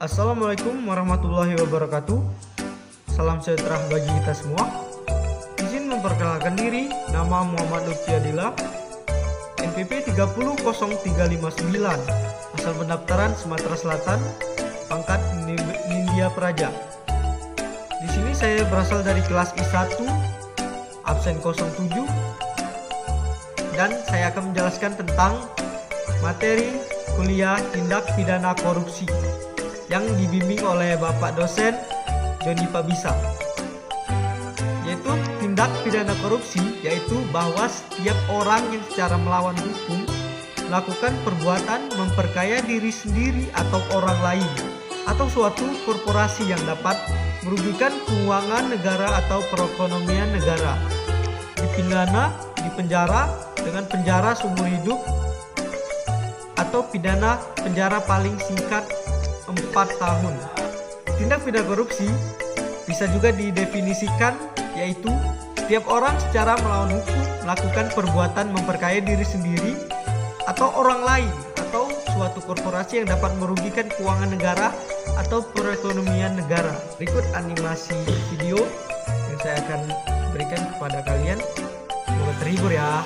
Assalamualaikum warahmatullahi wabarakatuh. Salam sejahtera bagi kita semua. Izin memperkenalkan diri, nama Muhammad Lutfi Adila, NPP 300359, asal pendaftaran Sumatera Selatan, pangkat Nindya Praja. Di sini saya berasal dari kelas I1, absen 07, dan saya akan menjelaskan tentang materi kuliah tindak pidana korupsi yang dibimbing oleh Bapak dosen Joni Pabisa, yaitu tindak pidana korupsi, yaitu bahwa setiap orang yang secara melawan hukum melakukan perbuatan memperkaya diri sendiri atau orang lain atau suatu korporasi yang dapat merugikan keuangan negara atau perekonomian negara, dipidana, dipenjara dengan penjara seumur hidup atau pidana penjara paling singkat 4 tahun. Tindak pidana korupsi bisa juga didefinisikan yaitu setiap orang secara melawan hukum melakukan perbuatan memperkaya diri sendiri atau orang lain atau suatu korporasi yang dapat merugikan keuangan negara atau perekonomian negara. Berikut animasi video yang saya akan berikan kepada kalian. Semoga terhibur ya.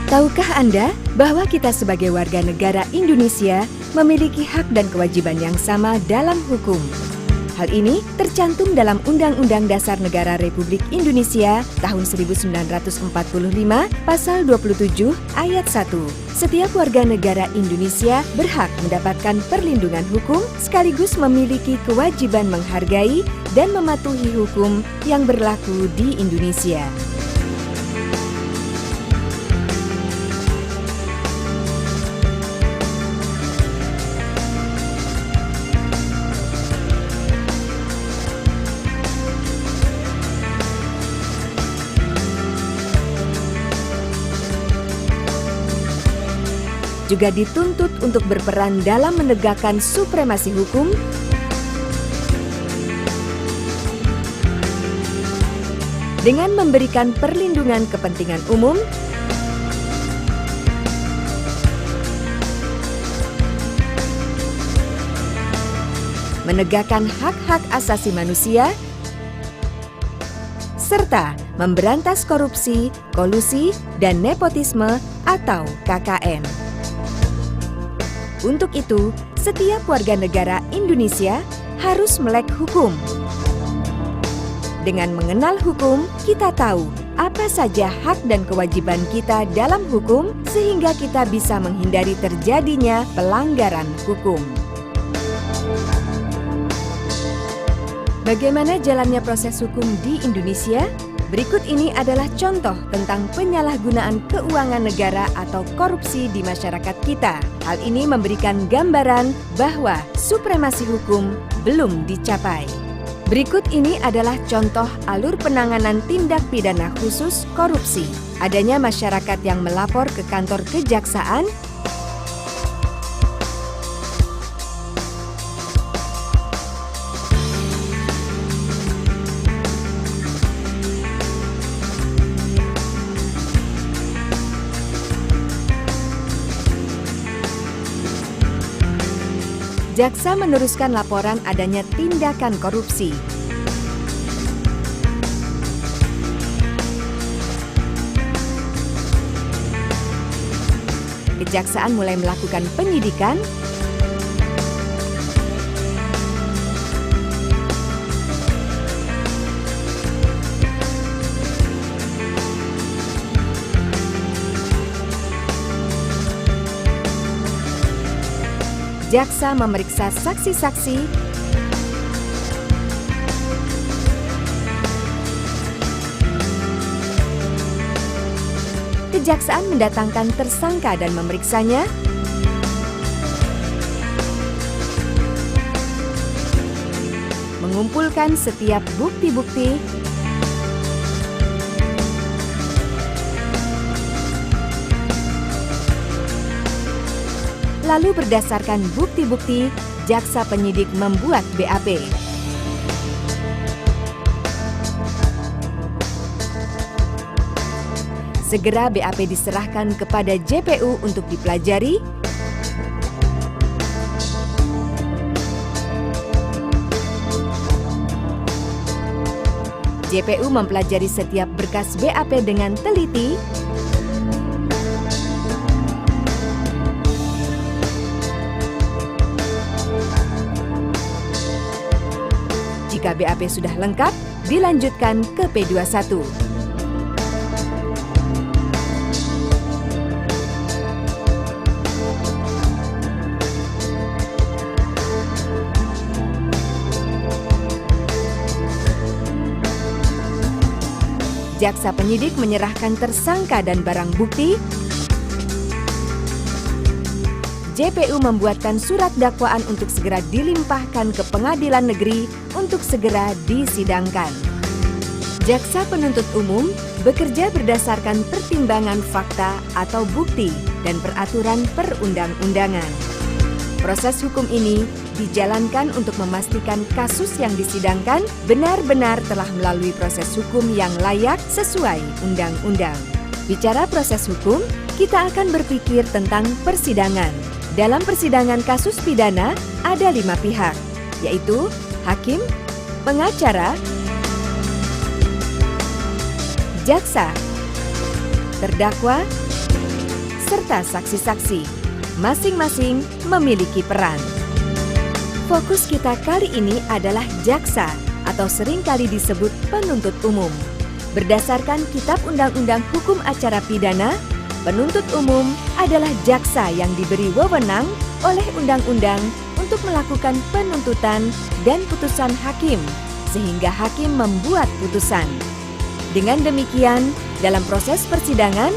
Tahukah Anda bahwa kita sebagai warga negara Indonesia memiliki hak dan kewajiban yang sama dalam hukum? Hal ini tercantum dalam Undang-Undang Dasar Negara Republik Indonesia tahun 1945 pasal 27 ayat 1. Setiap warga negara Indonesia berhak mendapatkan perlindungan hukum sekaligus memiliki kewajiban menghargai dan mematuhi hukum yang berlaku di Indonesia. Juga dituntut untuk berperan dalam menegakkan supremasi hukum, dengan memberikan perlindungan kepentingan umum, menegakkan hak-hak asasi manusia, serta memberantas korupsi, kolusi, dan nepotisme atau KKN. Untuk itu, setiap warga negara Indonesia harus melek hukum. Dengan mengenal hukum, kita tahu apa saja hak dan kewajiban kita dalam hukum sehingga kita bisa menghindari terjadinya pelanggaran hukum. Bagaimana jalannya proses hukum di Indonesia? Berikut ini adalah contoh tentang penyalahgunaan keuangan negara atau korupsi di masyarakat kita. Hal ini memberikan gambaran bahwa supremasi hukum belum dicapai. Berikut ini adalah contoh alur penanganan tindak pidana khusus korupsi. Adanya masyarakat yang melapor ke kantor kejaksaan, jaksa meneruskan laporan adanya tindakan korupsi. Kejaksaan mulai melakukan penyidikan, jaksa memeriksa saksi-saksi, kejaksaan mendatangkan tersangka dan memeriksanya, mengumpulkan setiap bukti-bukti, lalu berdasarkan bukti-bukti, jaksa penyidik membuat BAP. Segera BAP diserahkan kepada JPU untuk dipelajari. JPU mempelajari setiap berkas BAP dengan teliti. Jika BAP sudah lengkap, dilanjutkan ke P21. Jaksa penyidik menyerahkan tersangka dan barang bukti. JPU membuatkan surat dakwaan untuk segera dilimpahkan ke pengadilan negeri untuk segera disidangkan. Jaksa penuntut umum bekerja berdasarkan pertimbangan fakta atau bukti dan peraturan perundang-undangan. Proses hukum ini dijalankan untuk memastikan kasus yang disidangkan benar-benar telah melalui proses hukum yang layak sesuai undang-undang. Bicara proses hukum, kita akan berpikir tentang persidangan. Dalam persidangan kasus pidana ada 5 pihak, yaitu hakim, pengacara, jaksa, terdakwa, serta saksi-saksi. Masing-masing memiliki peran. Fokus kita kali ini adalah jaksa atau seringkali disebut penuntut umum. Berdasarkan Kitab Undang-Undang Hukum Acara Pidana, penuntut umum adalah jaksa yang diberi wewenang oleh undang-undang untuk melakukan penuntutan dan putusan hakim, sehingga hakim membuat putusan. Dengan demikian, dalam proses persidangan,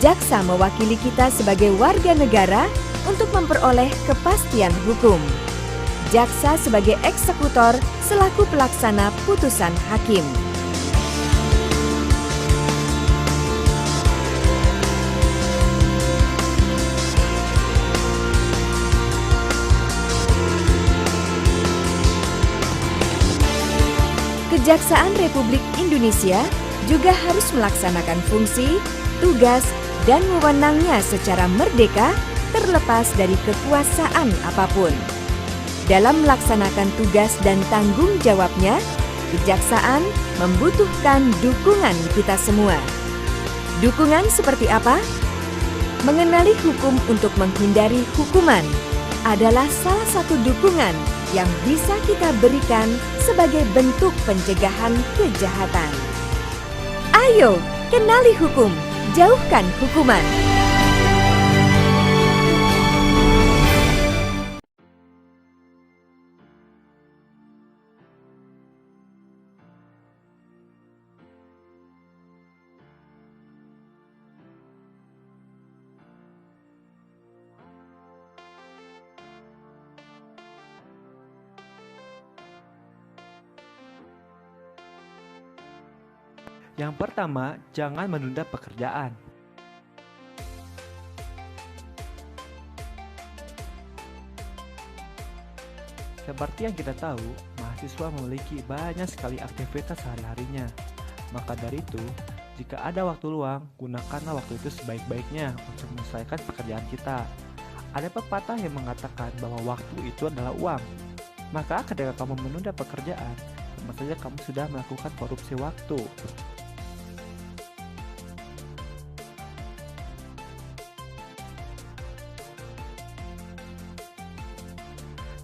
jaksa mewakili kita sebagai warga negara untuk memperoleh kepastian hukum. Jaksa sebagai eksekutor selaku pelaksana putusan hakim. Kejaksaan Republik Indonesia juga harus melaksanakan fungsi, tugas, dan wewenangnya secara merdeka terlepas dari kekuasaan apapun. Dalam melaksanakan tugas dan tanggung jawabnya, kejaksaan membutuhkan dukungan kita semua. Dukungan seperti apa? Mengenali hukum untuk menghindari hukuman adalah salah satu dukungan yang bisa kita berikan sebagai bentuk pencegahan kejahatan. Ayo, kenali hukum, jauhkan hukuman. Yang pertama, jangan menunda pekerjaan. Seperti yang kita tahu, mahasiswa memiliki banyak sekali aktivitas sehari-harinya. Maka dari itu, jika ada waktu luang, gunakanlah waktu itu sebaik-baiknya untuk menyelesaikan pekerjaan kita. Ada pepatah yang mengatakan bahwa waktu itu adalah uang. Maka ketika kamu menunda pekerjaan, sama saja kamu sudah melakukan korupsi waktu.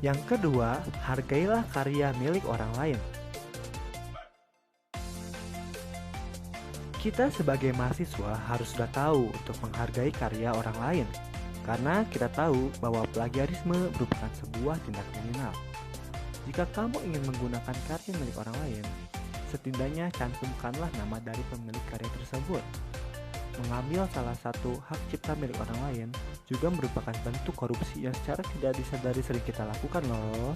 Yang kedua, hargailah karya milik orang lain. Kita sebagai mahasiswa harus sudah tahu untuk menghargai karya orang lain, karena kita tahu bahwa plagiarisme merupakan sebuah tindak kriminal. Jika kamu ingin menggunakan karya milik orang lain, setidaknya cantumkanlah nama dari pemilik karya tersebut. Mengambil salah satu hak cipta milik orang lain juga merupakan bentuk korupsi yang secara tidak disadari sering kita lakukan loh.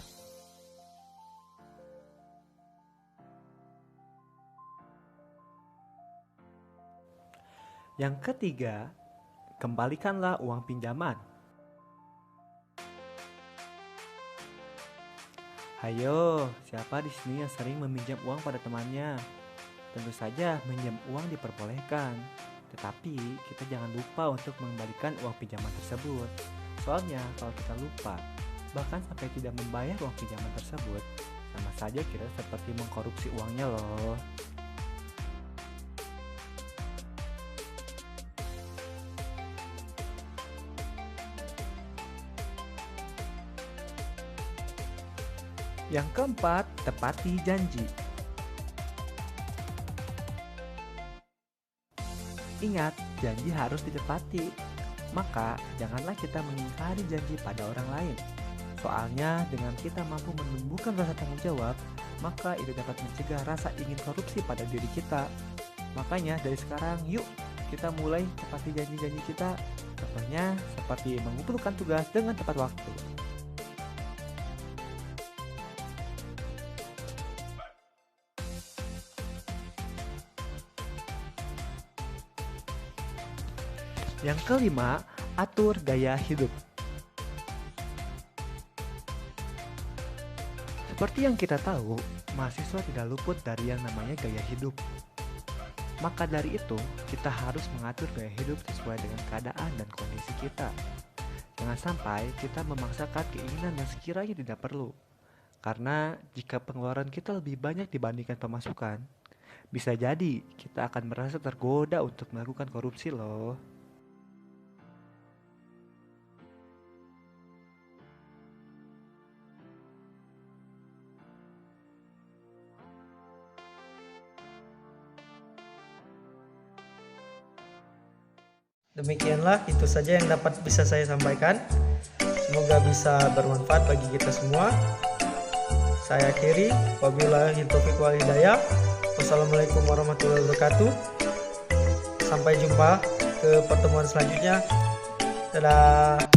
Yang ketiga, kembalikanlah uang pinjaman. Hayo, siapa di sini yang sering meminjam uang pada temannya? Tentu saja minjam uang diperbolehkan. Tetapi kita jangan lupa untuk mengembalikan uang pinjaman tersebut. Soalnya kalau kita lupa, bahkan sampai tidak membayar uang pinjaman tersebut, sama saja kita seperti mengkorupsi uangnya loh. Yang keempat, tepati janji. Ingat, janji harus ditepati. Maka, janganlah kita mengingkari janji pada orang lain. Soalnya, dengan kita mampu menumbuhkan rasa tanggung jawab, maka itu dapat mencegah rasa ingin korupsi pada diri kita. Makanya, dari sekarang, yuk kita mulai tepati janji-janji kita. Contohnya, seperti mengumpulkan tugas dengan tepat waktu. Yang kelima, atur gaya hidup. Seperti yang kita tahu, mahasiswa tidak luput dari yang namanya gaya hidup. Maka dari itu, kita harus mengatur gaya hidup sesuai dengan keadaan dan kondisi kita. Jangan sampai kita memaksakan keinginan yang sekiranya tidak perlu. Karena jika pengeluaran kita lebih banyak dibandingkan pemasukan, bisa jadi kita akan merasa tergoda untuk melakukan korupsi loh. Demikianlah itu saja yang dapat bisa saya sampaikan. Semoga bisa bermanfaat bagi kita semua. Saya akhiri. Wabillahi taufiq wal hidayah. Wassalamualaikum warahmatullahi wabarakatuh. Sampai jumpa ke pertemuan selanjutnya. Dadah.